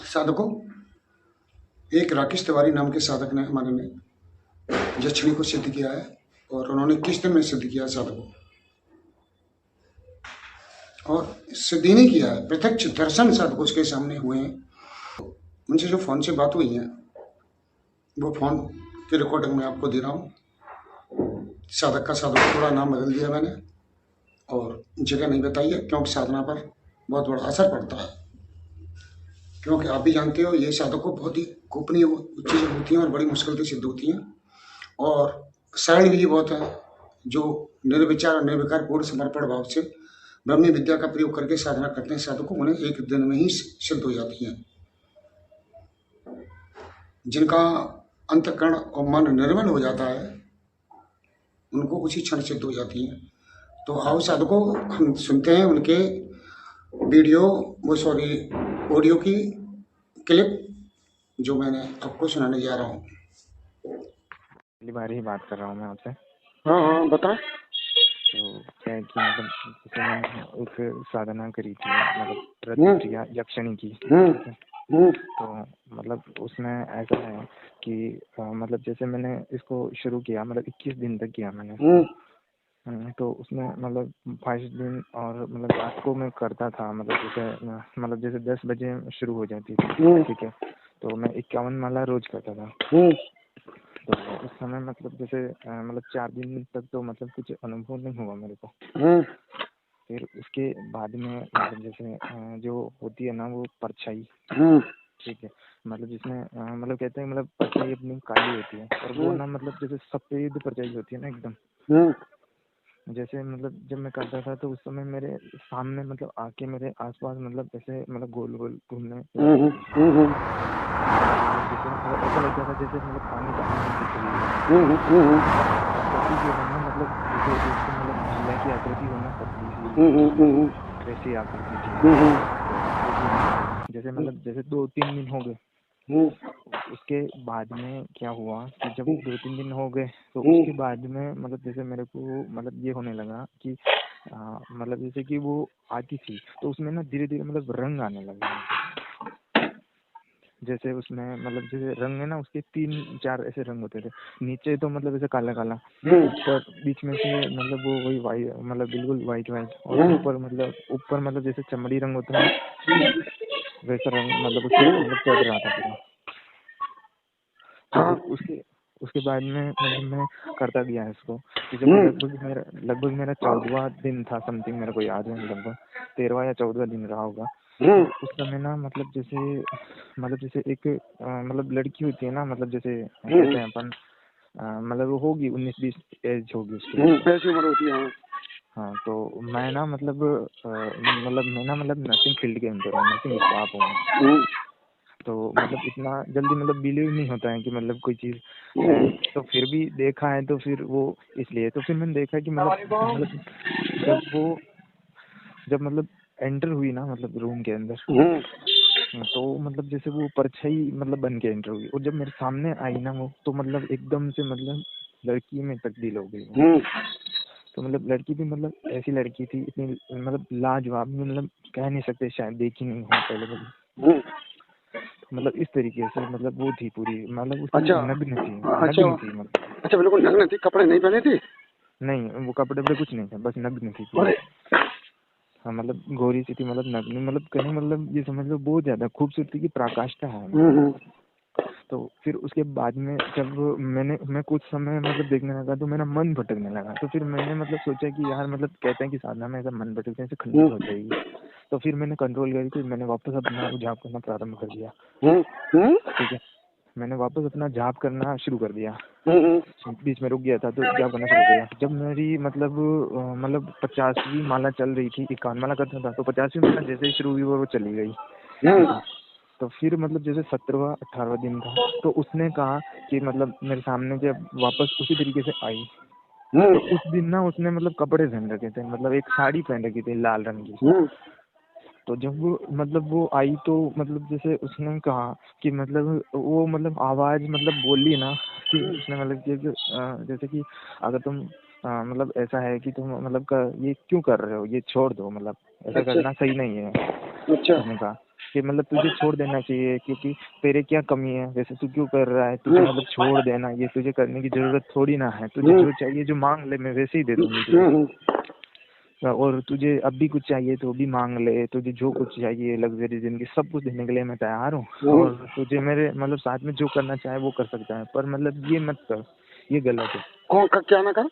साधकों, एक राकेश तिवारी नाम के साधक ने हमारे में यक्षिणी को सिद्ध किया है। और उन्होंने किस दिन में सिद्ध किया है साधकों, और सिद्ध ही नहीं किया है, प्रत्यक्ष दर्शन साधकों उसके सामने हुए हैं। उनसे जो फोन से बात हुई है वो फोन की रिकॉर्डिंग में आपको दे रहा हूँ। साधक का थोड़ा नाम बदल दिया मैंने और जगह नहीं बताई है, क्योंकि साधना पर बहुत बड़ा असर पड़ता है। क्योंकि आप भी जानते हो ये साधकों बहुत ही गोपनीय चीज़ें होती हैं और बड़ी मुश्किल से सिद्ध होती हैं, और सरल भी बहुत है। जो निर्विचार और निर्विकार पूर्ण समर्पण भाव से ब्रह्मी विद्या का प्रयोग करके साधना करते हैं साधकों, उन्हें एक दिन में ही सिद्ध हो जाती हैं। जिनका अंतःकरण और मन निर्मल हो जाता है उनको उसी क्षण सिद्ध हो जाती हैं। तो आओ साधकों, हम सुनते हैं उनके ऑडियो की क्लिप जो मैंने आपको सुनाने जा रहा हूँ। पहली बार ही बात कर रहा हूँ मैं आपसे। हाँ बता। तो क्या है कि मतलब जैसे मैंने एक साधना करी थी, मतलब प्रतिक्रिया यक्षिणी की, ठीक है। तो मतलब उसमें ऐसा है कि मतलब जैसे मैंने इसको शुरू किया, मतलब 21 दिन तक किया मैंने। तो उसमें मतलब 22 दिन और मतलब रात को मैं करता था, मतलब जैसे 10 बजे शुरू हो जाती थी, ठीक है। तो मैं 51 माला रोज करता था। तो उस समय मतलब जैसे मतलब 4 दिन तक तो मतलब कुछ अनुभव नहीं हुआ मेरे को। फिर उसके बाद में मतलब जैसे जो होती है ना वो परछाई, ठीक है, मतलब जिसमें मतलब कहते हैं मतलब परछाई अपनी काली होती है और वो ना मतलब जैसे सफेद परछाई होती है ना एकदम। जैसे मतलब जब मैं करता था तो उस समय मेरे सामने मतलब आके मेरे आसपास मतलब ऐसे मतलब गोल गोल घूमने, जैसे मतलब ऐसा लगता था जैसे मतलब पानी का आंधी दिख रही है। आकृति जो है ना मतलब जैसे एक मतलब महिला की आकृति हो ना, पतली सी, वैसी आकृति थी। जैसे मतलब जैसे 2-3 दिन हो गए। उसके बाद में क्या हुआ कि जब 2-3 दिन हो गए तो उसके बाद में मतलब जैसे मेरे को मतलब ये होने लगा कि मतलब जैसे कि वो आती थी तो उसमें ना धीरे धीरे मतलब रंग आने लगा। जैसे उसमें मतलब जैसे रंग है ना, उसके 3-4 ऐसे रंग होते थे। नीचे तो मतलब ऐसे काला काला, ऊपर बीच में से मतलब वो वही वाइट, मतलब बिल्कुल वाइट, और ऊपर मतलब जैसे चमड़ी रंग होता है वैसा रंग मतलब उसमें मतलब चढ़ रहा था पूरा। तो उसके बाद में मतलब मैं करता गया इसको कि जब लगभग मेरा 14वां दिन था समथिंग, मेरे को याद है लगभग 13वां या 14वां दिन रहा होगा। तो उस समय ना मतलब जैसे एक मतलब लड़की होती है ना, मतलब जैसे कहते हैं अपन मतलब वो होगी 19-20 एज होगी उसकी, ऐसी उम्र होती है। हाँ। तो मैं ना मतलब नर्सिंग फील्ड के अंदर हूँ, नर्सिंग स्टाफ हूँ। तो मतलब इतना जल्दी मतलब बिलीव नहीं होता है कि मतलब कोई चीज़ है, तो फिर भी देखा है तो फिर वो इसलिए तो फिर मैंने देखा कि मतलब जब मतलब एंटर हुई ना मतलब रूम के अंदर, तो मतलब जैसे वो परछाई मतलब बन के एंटर हुई और जब मेरे सामने आई ना वो, तो मतलब एकदम से मतलब लड़की में तब्दील हो गई। तो मतलब लड़की भी मतलब ऐसी लड़की थी, इतनी मतलब लाजवाब, मतलब कह नहीं सकते, शायद देखी नहीं हो पहले कभी। मतलब इस तरीके से मतलब वो थी पूरी, मतलब उसकी नग्न थी मतलब। अच्छा, बिल्कुल नग्न थी, कपड़े नहीं पहने थे? नहीं, वो कपड़े पे कुछ नहीं था, बस नग्न थी पूरी। हाँ, मतलब गोरी सी थी, मतलब नग्न, मतलब कहने मतलब ये समझ लो बहुत ज्यादा खूबसूरती की पराकाष्ठा है। तो फिर उसके बाद में जब मैं कुछ समय मतलब देखने लगा तो मेरा मन भटकने लगा। तो फिर मैंने मतलब सोचा कि यार मतलब कहते हैं कि साधना में ऐसा मन भटकने से खंडित हो जाएगी। तो फिर मैंने कंट्रोल करी, तो मैंने वापस अपना जाप करना प्रारंभ कर दिया। ठीक है, मैंने वापस अपना जाप करना शुरू कर दिया। बीच में रुक गया था तो जाप करना शुरू किया। जब मेरी मतलब 50वीं माला चल रही थी, 51 माला करता था, तो 50वीं माला जैसे ही शुरू हुई वो चली गई। तो फिर मतलब जैसे 17वां 18वां दिन था, तो उसने कहा कि मतलब मेरे सामने जब वापस उसी तरीके से आई, तो उस दिन ना उसने मतलब कपड़े पहन रखे थे, मतलब एक साड़ी पहन रखी थी लाल रंग की। तो जब वो आई तो मतलब जैसे उसने कहा कि मतलब वो मतलब आवाज मतलब बोली ना कि उसने मतलब जैसे कि अगर तुम मतलब ऐसा है कि तुम मतलब ये क्यों कर रहे हो, ये छोड़ दो, मतलब ऐसा करना सही नहीं है। उसने कहा कि मतलब तुझे छोड़ देना चाहिए, क्योंकि तेरे क्या कमी है, वैसे तू क्यों कर रहा है, तुझे मतलब छोड़ देना, ये तुझे करने की जरूरत थोड़ी ना है, तुझे जो चाहिए जो मांग ले मैं वैसे ही दे दूंगी तुझे। और तुझे अब भी कुछ चाहिए तो भी मांग ले, तुझे जो कुछ चाहिए लग्जरी जिंदगी सब कुछ देने के लिए मैं तैयार हूँ। और तुझे मेरे मतलब साथ में जो करना चाहे वो कर सकता है, पर मतलब ये मत कर, ये गलत है। कौन का क्या ना कर?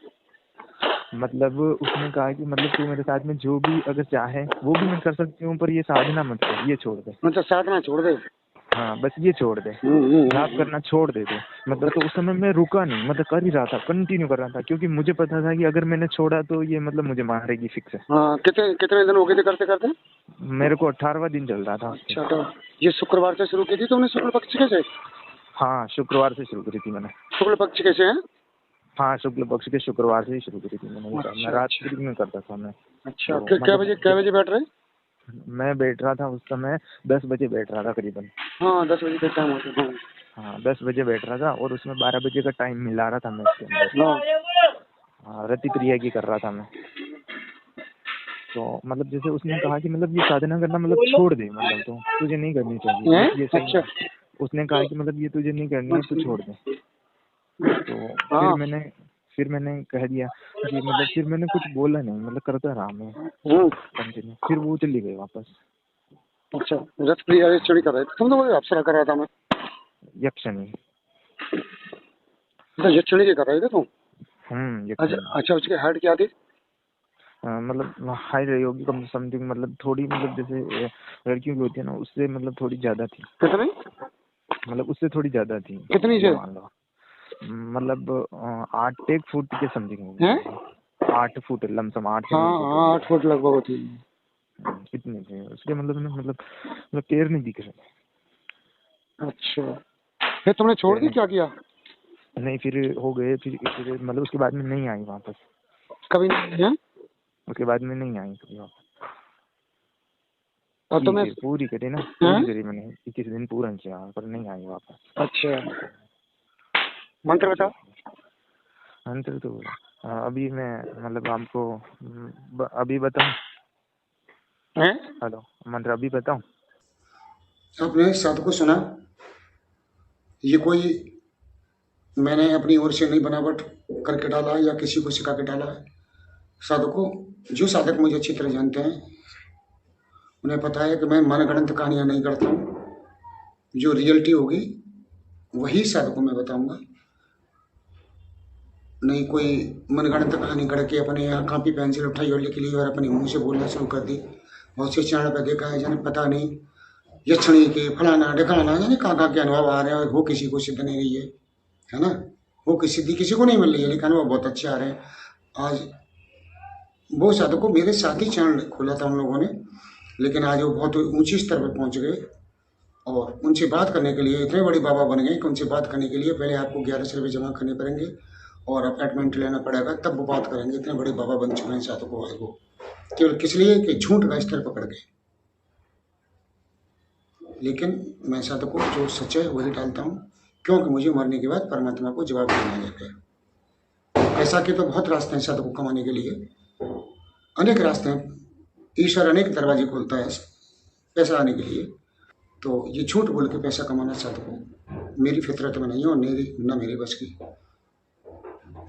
मतलब उसने कहा कि मतलब तू मेरे साथ में जो भी अगर चाहे वो भी मैं कर सकती हूँ, पर ये साधना मत कर, ये छोड़ दे। मतलब साधना छोड़ दे। हाँ बस ये छोड़ दे, जाप करना छोड़ दे दे। मतलब तो उस समय मैं रुका नहीं, मतलब कर ही रहा था, कंटिन्यू कर रहा था, क्योंकि मुझे पता था कि अगर मैंने छोड़ा तो ये मतलब मुझे मारेगी फिक्स है। हाँ, कितने कितने दिन हो गए थे करते करते? मेरे को 18वां दिन चल रहा था। अच्छा, तो ये शुक्रवार से शुरू की थी तुमने? शुक्ल पक्ष कैसे? हाँ शुक्रवार से शुरू करी थी मैंने। शुक्ल पक्ष कैसे है? हाँ शुक्ल पक्ष के शुक्रवार से ही शुरू करी थी मैंने। मैं रात्रि में करता था मैं। अच्छा, तो क्या बजे बैठ रहे? मैं बैठ रहा था उस समय 10 बजे बैठ रहा था करीबन। हाँ 10 बजे का टाइम होता है। हाँ 10 बजे बैठ रहा था और उसमें 12 बजे का टाइम मिला रहा था मैं उसके अंदर। हाँ रति क्रिया की कर रहा था मैं। तो मतलब जैसे उसने कहा कि मतलब ये साधना करना मतलब छोड़ दे, मतलब तो तुझे नहीं करनी चाहिए ये सही अच्छा। है। उसने कहा कि मतलब ये तुझे नहीं करनी है, तू छोड़ दे। तो हाँ। फिर मैंने कह दिया कि मतलब फिर मैंने कुछ बोला नहीं, मतलब करता रहा मैं कंटिन्यू। फिर वो चली गई वापस। अच्छा, रथ प्रिया चोरी कर रहे थे तुम? तो वो अप्सरा कर रहा था मैं। यक्षिणी। तो यक्षिणी के कर रहे थे तुम? यक्षिणी। अच्छा, उसकी हाइट क्या थी? मतलब हाइट रही होगी कम समथिंग, मतलब थोड़ी, मतलब जैसे लड़कियों की होती है ना उससे मतलब थोड़ी ज्यादा थी। कितनी? मतलब उससे थोड़ी ज्यादा थी। कितनी से? मान लो मतलब 8 फुट के समथिंग होगी। 8 फुट लमसम 8 से 9 फुट हाँ 8 फुट लगभग होती है। इतने थे उसके। मतलब पैर नहीं दिख रहे। अच्छा, फिर तुमने छोड़ दी? क्या किया? नहीं फिर हो गए, फिर मतलब उसके बाद में नहीं आई वापस। कभी नहीं है? उसके बाद में नहीं आई कभी वापस। और तुम्हें पूरी करी ना, पूरी करी मैंने 21 दिन पूरा किया, पर नहीं आई वापस। अच्छा, मंत्र बताओ। मंत्र तो अभी मैं मतलब आपको अभी बताऊं? हेलो, मंत्र अभी बताऊं? आपने साधु को सुना? ये कोई मैंने अपनी ओर से नहीं बनावट करके डाला या किसी को सिखा के डाला है। साधु को, जो साधक मुझे अच्छी तरह जानते हैं उन्हें पता है कि मैं मनगढ़ंत कहानियां नहीं करता हूँ। जो रियलिटी होगी वही साधु को मैं बताऊंगा। नहीं कोई मनगढ़ंत कहानी गढ़ के अपने यहाँ कॉपी पेंसिल उठाई और लिख ली और अपने मुंह से बोलना शुरू कर दी। बहुत से चैनल पर देखा है जाने पता नहीं यक्षिणी के फलाना ढिकाना जाने कहाँ के अनुभव आ रहे हैं और वो किसी को सिद्ध नहीं रही है ना। वो सिद्धि किसी को नहीं मिल रही है, लेकिन अनुभव बहुत अच्छे आ रहे हैं। आज वो साधु को मेरे साथ ही चैनल खोला था उन लोगों ने, लेकिन आज वो बहुत ऊंची स्तर पर पहुंच गए और उनसे बात करने के लिए इतने बड़े बाबा बन गए कि उनसे बात करने के लिए पहले आपको 1100 रुपये जमा करने पड़ेंगे और अपॉइंटमेंट लेना पड़ेगा, तब वो बात करेंगे। इतने बड़े बाबा बन चुके हैं साधु को आज वो, केवल किस लिए कि झूठ का स्तर पकड़ गए। लेकिन मैं साधु को जो सच है वही डालता हूँ, क्योंकि मुझे मरने के बाद परमात्मा को जवाब देना है। पैसा के तो बहुत रास्ते हैं साधु को कमाने के लिए, अनेक रास्ते हैं। ईश्वर अनेक दरवाजे खोलता है पैसा आने के लिए। तो ये झूठ बोल के पैसा कमाना साधु को मेरी फितरत में नहीं है और न मेरी बस की।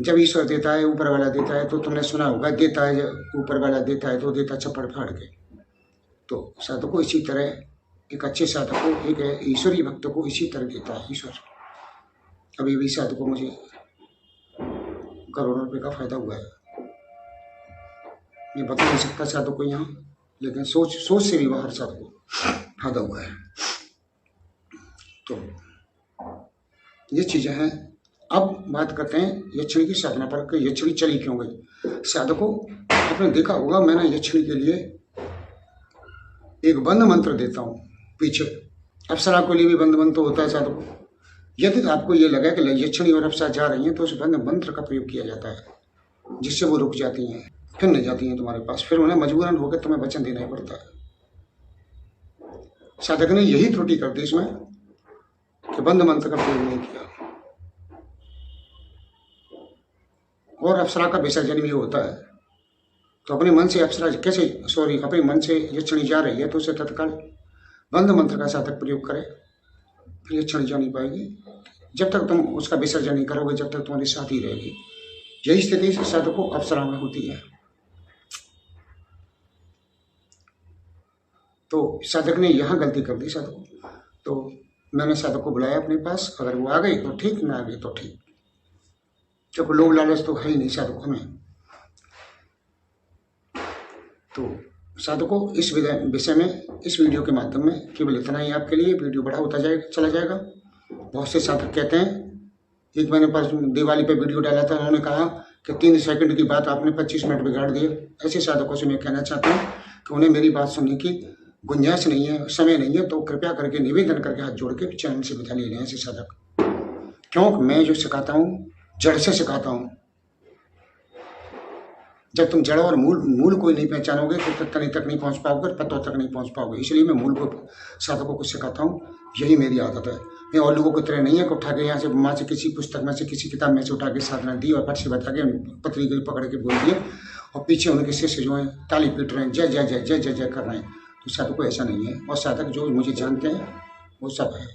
जब ईश्वर देता है, ऊपर वाला देता है, तो तुमने सुना होगा देता है ऊपर वाला देता है तो देता चप्पड़ फाड़ के। तो साधु को इसी तरह एक अच्छे साधु को, एक ईश्वरीय भक्त को इसी तरह देता है ईश्वर। अभी भी साधु को मुझे करोड़ों रुपए का फायदा हुआ है। मैं बता नहीं सकता साधु को यहाँ, लेकिन सोच से भी बाहर साधु को फायदा हुआ है। तो ये चीजें हैं। अब बात करते हैं यक्षिणी की साधना पर कि यक्षिणी चली क्यों गई। साधु को आपने देखा होगा, मैंने यक्षिणी के लिए एक बंद मंत्र देता हूँ पीछे। अप्सरा के लिए भी बंद मंत्र होता है साधु को। यदि आपको ये लगा कि यक्षिणी और अप्सरा जा रही हैं तो उस बंद मंत्र का प्रयोग किया जाता है, जिससे वो रुक जाती हैं, फिर नहीं जाती हैं तुम्हारे पास। फिर उन्हें मजबूरन होकर तुम्हें वचन देना ही पड़ता है। साधक ने यही त्रुटि कर दी इसमें कि बंद मंत्र का प्रयोग नहीं किया। और अप्सरा का विसर्जन भी होता है। तो अपने मन से अप्सरा कैसे, अपने मन से यक्षिणी जा रही है तो उसे तत्काल बंद मंत्र का साधक प्रयोग करे, फिर ये क्षण जा नहीं पाएगी। जब तक तुम उसका विसर्जन नहीं करोगे, जब तक तुम्हारी साथी रहेगी। यही स्थिति साधक को अप्सरा में होती है। तो साधक ने यहाँ गलती कर दी साधक को। तो मैंने साधक को बुलाया अपने पास, अगर वो आ गई तो ठीक, ना आ गई तो ठीक, क्योंकि लोभ लालच तो है ही नहीं साधक में। तो साधकों इस विषय में इस वीडियो के माध्यम में केवल इतना ही आपके लिए। वीडियो बड़ा होता चला जाएगा। बहुत से साधक कहते हैं, एक मैंने पास दिवाली पे वीडियो डाला था, उन्होंने कहा कि 3 सेकंड की बात आपने 25 मिनट बिगाड़ दिए। ऐसे साधकों से मैं कहना चाहता हूँ कि उन्हें मेरी बात सुनने की गुंजाइश नहीं है, समय नहीं है, तो कृपया करके निवेदन करके हाथ जोड़ के चैनल से विदा ले लें ऐसे साधक। क्योंकि मैं जो सिखाता हूँ जड़ से सिखाता हूँ। जब तुम जड़ और मूल कोई नहीं पहचानोगे तो तनी तक नहीं पहुंच पाओगे, पत्तों तक नहीं पहुंच पाओगे। इसलिए मैं मूल को साधकों को सिखाता हूँ, यही मेरी आदत है। मैं और लोगों को तरह नहीं है कि उठा के यहाँ से माँ से किसी पुस्तक में से किसी किताब में से उठा के साधना दी और फट से बता के पतली गली पकड़ के बोल दिए और पीछे उनके शिष्य जो है ताली पीट रहे हैं, जय जय जय जय जय जय कर रहे हैं। तो साधक को ऐसा नहीं है। और साधक जो मुझे जानते हैं वो सब है।